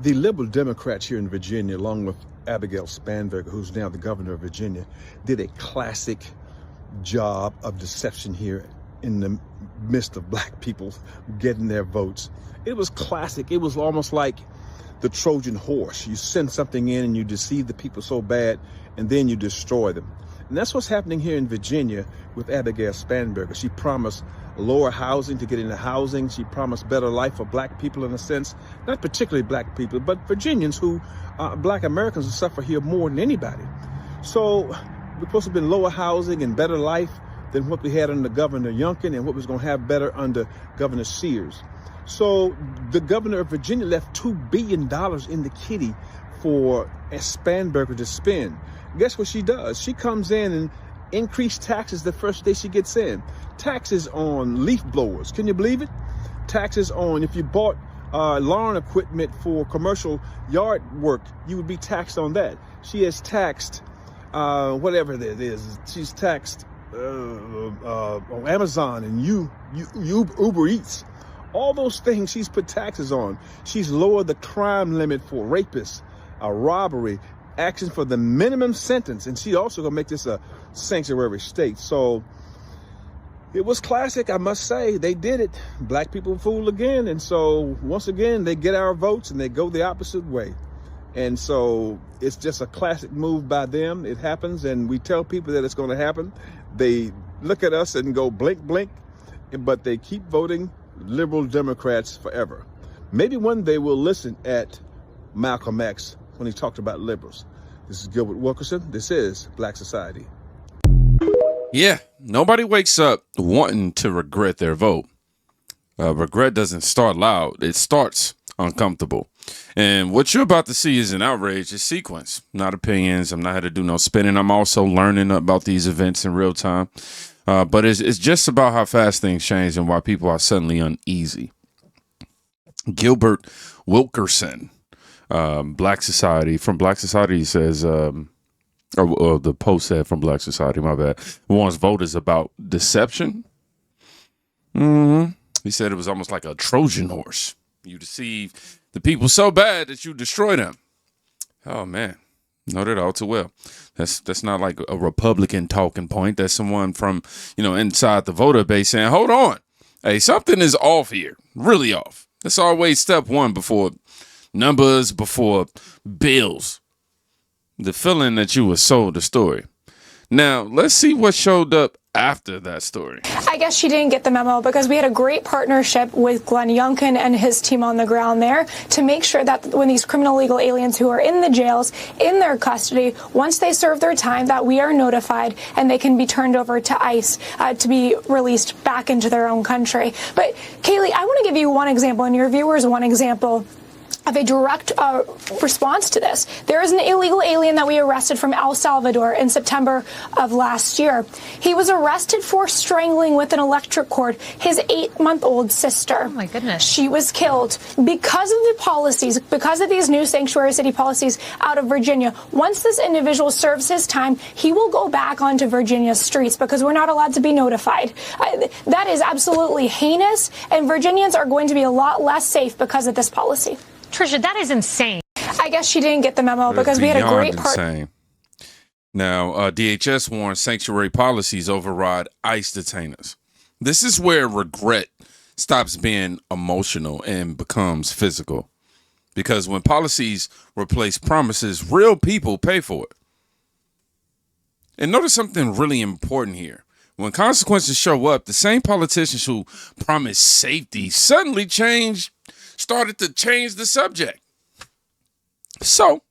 The liberal Democrats here in Virginia, along with Abigail Spanberger, who's now the governor of Virginia, did a classic job of deception here in the midst of black people getting their votes. It was classic. It was almost like the Trojan horse. You send something in and you deceive the people so bad, and then you destroy them. And that's what's happening here in Virginia with Abigail Spanberger. She promised lower housing to get into housing. She promised better life for black people in a sense, not particularly black people, but Virginians who, black Americans who suffer here more than anybody. So we're supposed to have been lower housing and better life than what we had under Governor Youngkin and what was going to have better under Governor Sears. So the governor of Virginia left $2 billion in the kitty for Spanberger to spend. Guess what she does? She comes in and increased taxes the first day she gets in. Taxes on leaf blowers. Can you believe it? Taxes on if you bought lawn equipment for commercial yard work, you would be taxed on that. She has taxed whatever that is. She's taxed on Amazon and Uber Eats. All those things she's put taxes on. She's lowered the crime limit for rapists, robbery, action for the minimum sentence. And she also gonna make this a sanctuary state. So it was classic, I must say. They did it. Black people fooled again. And so once again, they get our votes and they go the opposite way. And so it's just a classic move by them. It happens, and we tell people that it's going to happen. They look at us and go blink, blink, but they keep voting liberal Democrats forever. Maybe one day we'll listen at Malcolm X when he talked about liberals. This is Gilbert Wilkerson. This is Black Society. Yeah, nobody wakes up wanting to regret their vote. Regret doesn't start loud. It starts uncomfortable. And what you're about to see is an outrageous sequence, not opinions. I'm not here to do no spinning. I'm also learning about these events in real time. But it's just about how fast things change and why people are suddenly uneasy. Gilbert Wilkerson, Black Society, from Black Society says, or the post said from Black Society, my bad, wants voters about deception. He said it was almost like a Trojan horse. You deceive the people so bad that you destroy them. Oh, man. Know that all too well. That's not like a Republican talking point. That's someone from, inside the voter base saying, hold on. Hey, something is off here. Really off. That's always step one before numbers, before bills. The feeling that you were sold the story. Now, let's see what showed up after that story. I guess she didn't get the memo because we had a great partnership with Glenn Youngkin and his team on the ground there to make sure that when these criminal illegal aliens who are in the jails, in their custody, once they serve their time, that we are notified and they can be turned over to ICE to be released back into their own country. But Kaylee, I want to give you one example, and your viewers one example of a direct response to this. There is an illegal alien that we arrested from El Salvador in September of last year. He was arrested for strangling with an electric cord his 8-month-old sister. Oh my goodness. She was killed because of the policies, because of these new sanctuary city policies out of Virginia. Once this individual serves his time, he will go back onto Virginia's streets because we're not allowed to be notified. That is absolutely heinous, and Virginians are going to be a lot less safe because of this policy. Trisha, that is insane. I guess she didn't get the memo because we had a great part. Now, DHS warns sanctuary policies override ICE detainers. This is where regret stops being emotional and becomes physical. Because when policies replace promises, real people pay for it. And notice something really important here. When consequences show up, the same politicians who promised safety suddenly started to change the subject. So,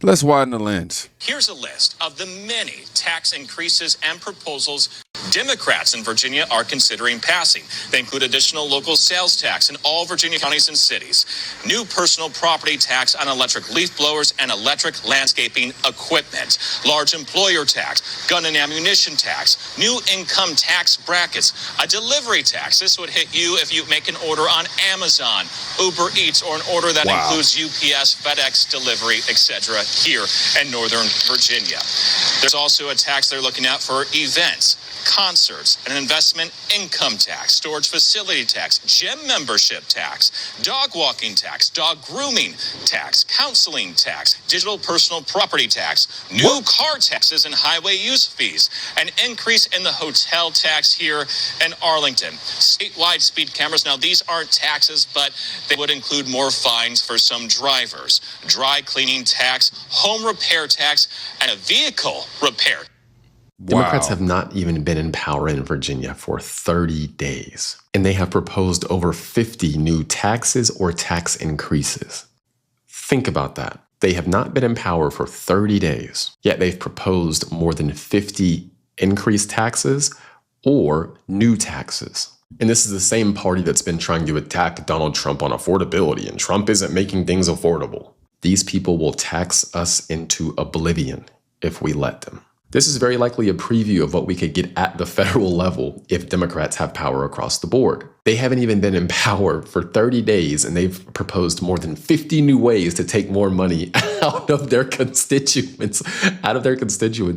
let's widen the lens. Here's a list of the many tax increases and proposals Democrats in Virginia are considering passing. They include additional local sales tax in all Virginia counties and cities, new personal property tax on electric leaf blowers and electric landscaping equipment, large employer tax, gun and ammunition tax, new income tax brackets, a delivery tax. This would hit you if you make an order on Amazon, Uber Eats, or an order that includes UPS, FedEx delivery, etc. here in Northern Virginia. There's also a tax they're looking at for events. concerts, an investment income tax, storage facility tax, gym membership tax, dog walking tax, dog grooming tax, counseling tax, digital personal property tax, new car taxes and highway use fees, an increase in the hotel tax here in Arlington. Statewide speed cameras. Now, these aren't taxes, but they would include more fines for some drivers. Dry cleaning tax, home repair tax, and a vehicle repair. Democrats have not even been in power in Virginia for 30 days, and they have proposed over 50 new taxes or tax increases. Think about that. They have not been in power for 30 days, yet they've proposed more than 50 increased taxes or new taxes. And this is the same party that's been trying to attack Donald Trump on affordability, and Trump isn't making things affordable. These people will tax us into oblivion if we let them. This is very likely a preview of what we could get at the federal level if Democrats have power across the board. They haven't even been in power for 30 days, and they've proposed more than 50 new ways to take more money out of their constituents'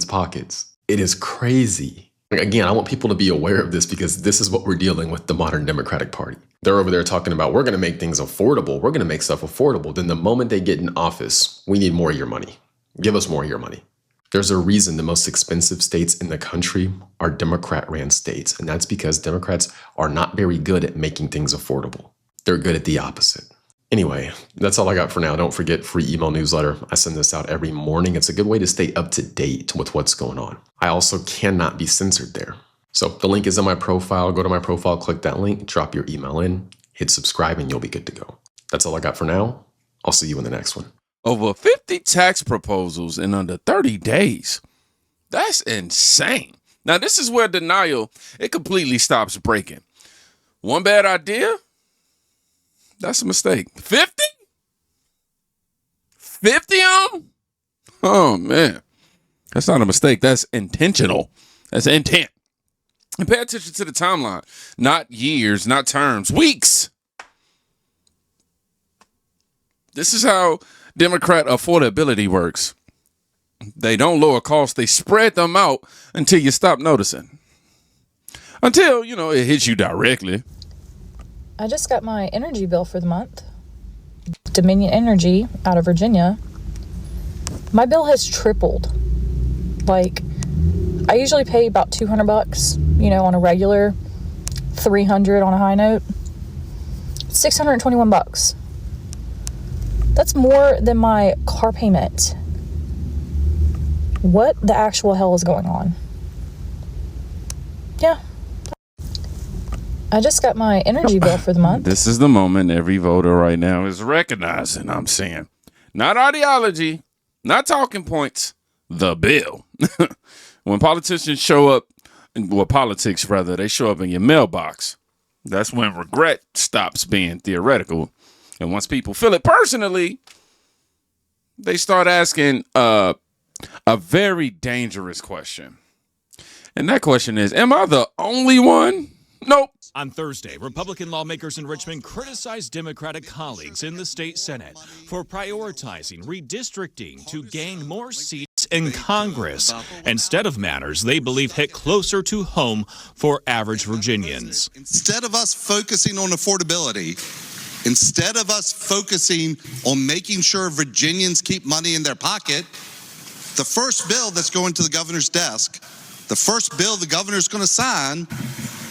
pockets. It is crazy. Again, I want people to be aware of this because this is what we're dealing with the modern Democratic Party. They're over there talking about, we're going to make things affordable. We're going to make stuff affordable. Then the moment they get in office, we need more of your money. Give us more of your money. There's a reason the most expensive states in the country are Democrat-ran states, and that's because Democrats are not very good at making things affordable. They're good at the opposite. Anyway, that's all I got for now. Don't forget, free email newsletter. I send this out every morning. It's a good way to stay up to date with what's going on. I also cannot be censored there. So the link is in my profile. Go to my profile, click that link, drop your email in, hit subscribe, and you'll be good to go. That's all I got for now. I'll see you in the next one. Over 50 tax proposals in under 30 days. That's insane. Now, this is where denial, it completely stops breaking. One bad idea, that's a mistake. 50? 50 of them? Oh, man. That's not a mistake. That's intentional. That's intent. And pay attention to the timeline. Not years, not terms, weeks. This is how Democrat affordability works. They don't lower costs. They spread them out until you stop noticing. Until, it hits you directly. I just got my energy bill for the month. Dominion Energy out of Virginia. My bill has tripled. Like, I usually pay about $200, on a regular, $300 on a high note. $621. That's more than my car payment. What the actual hell is going on? Yeah. I just got my energy bill for the month. This is the moment every voter right now is recognizing, I'm saying. Not ideology, not talking points, the bill. When politicians show up, politics rather, they show up in your mailbox. That's when regret stops being theoretical. And once people feel it personally, they start asking a very dangerous question. And that question is, am I the only one? Nope. On Thursday, Republican lawmakers in Richmond criticized Democratic colleagues in the state Senate for prioritizing redistricting to gain more seats in Congress instead of matters they believe hit closer to home for average Virginians. Instead of us focusing on affordability, instead of us focusing on making sure Virginians keep money in their pocket, the first bill that's going to the governor's desk, the first bill the governor's going to sign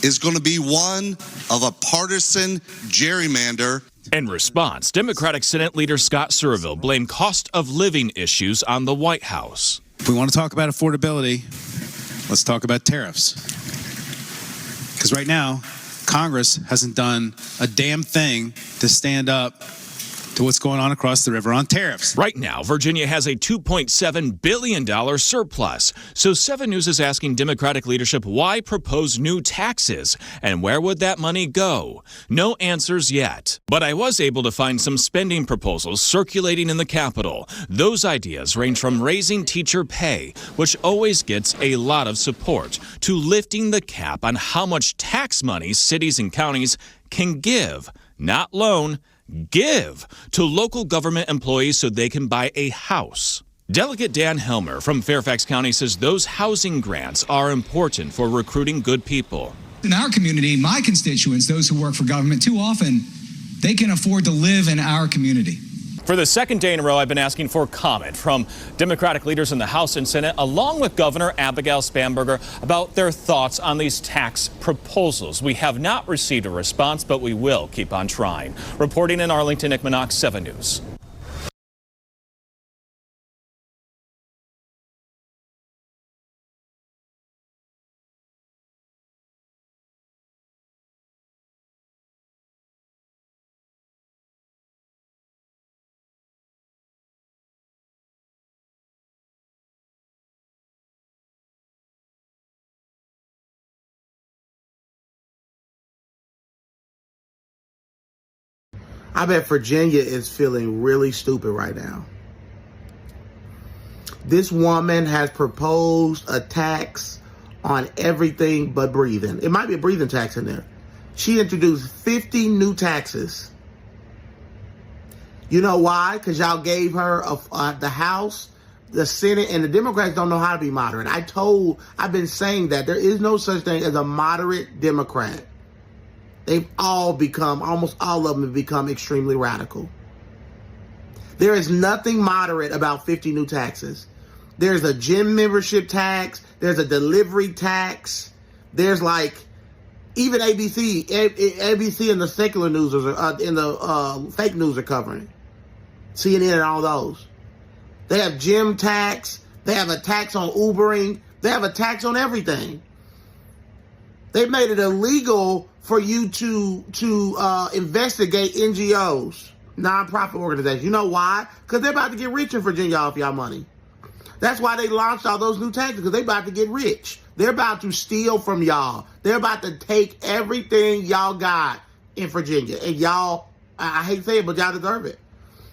is going to be one of a partisan gerrymander. In response, Democratic Senate Leader Scott Surville blamed cost of living issues on the White House. If we want to talk about affordability, let's talk about tariffs. Because right now, Congress hasn't done a damn thing to stand up to what's going on across the river on tariffs. Right now, Virginia has a $2.7 billion surplus. So 7 News is asking Democratic leadership why propose new taxes and where would that money go? No answers yet. But I was able to find some spending proposals circulating in the Capitol. Those ideas range from raising teacher pay, which always gets a lot of support, to lifting the cap on how much tax money cities and counties can give, not loan, give to local government employees so they can buy a house. Delegate Dan Helmer from Fairfax County says those housing grants are important for recruiting good people. In our community, my constituents, those who work for government, too often, they can afford to live in our community. For the second day in a row, I've been asking for comment from Democratic leaders in the House and Senate, along with Governor Abigail Spanberger, about their thoughts on these tax proposals. We have not received a response, but we will keep on trying. Reporting in Arlington, Nick Minock, 7 News. I bet Virginia is feeling really stupid right now. This woman has proposed a tax on everything but breathing. It might be a breathing tax in there. She introduced 50 new taxes. You know why? Because y'all gave her the House, the Senate, and the Democrats don't know how to be moderate. I've been saying that there is no such thing as a moderate Democrat. They've almost all of them have become extremely radical. There is nothing moderate about 50 new taxes. There's a gym membership tax. There's a delivery tax. There's even ABC and the secular news in the fake news are covering it. CNN and all those. They have gym tax. They have a tax on Ubering. They have a tax on everything. They made it illegal for you to investigate NGOs, nonprofit organizations. You know why? Because they're about to get rich in Virginia off y'all money. That's why they launched all those new taxes, because they're about to get rich. They're about to steal from y'all. They're about to take everything y'all got in Virginia. And y'all, I hate to say it, but y'all deserve it.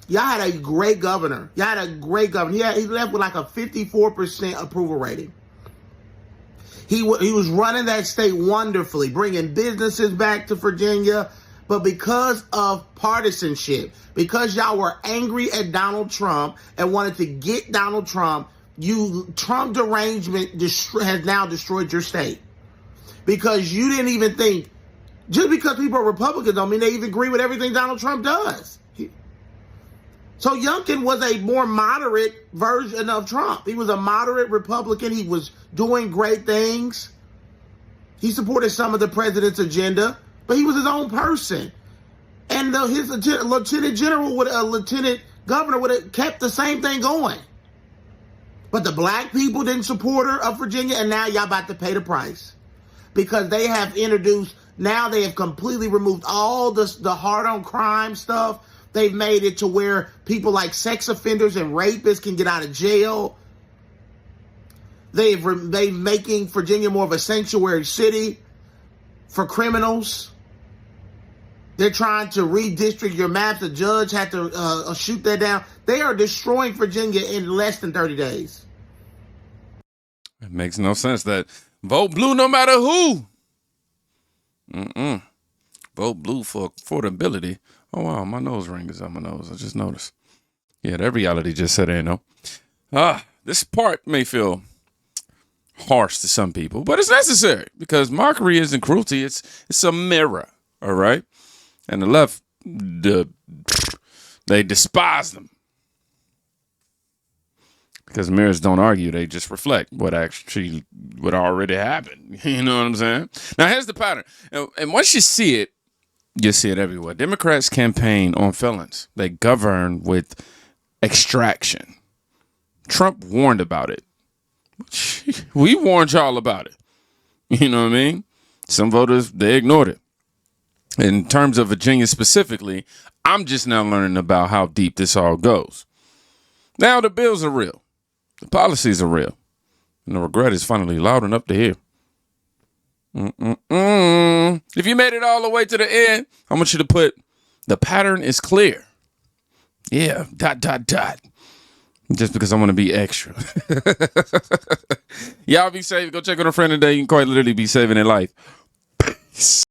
Y'all had a great governor. He left with a 54% approval rating. He was running that state wonderfully, bringing businesses back to Virginia. But because of partisanship, because y'all were angry at Donald Trump and wanted to get Donald Trump, Trump derangement has now destroyed your state. Because you didn't even think, just because people are Republicans don't mean they even agree with everything Donald Trump does. So Youngkin was a more moderate version of Trump. He was a moderate Republican. He was doing great things. He supported some of the president's agenda, but he was his own person. And his lieutenant governor would have kept the same thing going. But the black people didn't support her of Virginia, and now y'all about to pay the price. Because they have completely removed all the hard-on crime stuff. They've made it to where people like sex offenders and rapists can get out of jail. They've making Virginia more of a sanctuary city for criminals. They're trying to redistrict your maps. The judge had to shoot that down. They are destroying Virginia in less than 30 days. It makes no sense that vote blue no matter who. Vote blue for affordability. Oh, wow, my nose ring is on my nose. I just noticed. Yeah, that reality just set in, though. This part may feel harsh to some people, but it's necessary because mockery isn't cruelty. It's a mirror, all right? And the left, they despise them. Because mirrors don't argue. They just reflect what already happened. You know what I'm saying? Now, here's the pattern. And once you see it everywhere. Democrats campaign on felons. They govern with extraction. Trump warned about it. We warned y'all about it. You know what I mean? Some voters, they ignored it. In terms of Virginia specifically, I'm just now learning about how deep this all goes. Now the bills are real. The policies are real. And the regret is finally loud enough to hear. If you made it all the way to the end, I want you to put, the pattern is clear. Yeah, ... Just because I want to be extra. Y'all be safe. Go check on a friend today. You can quite literally be saving their life. Peace.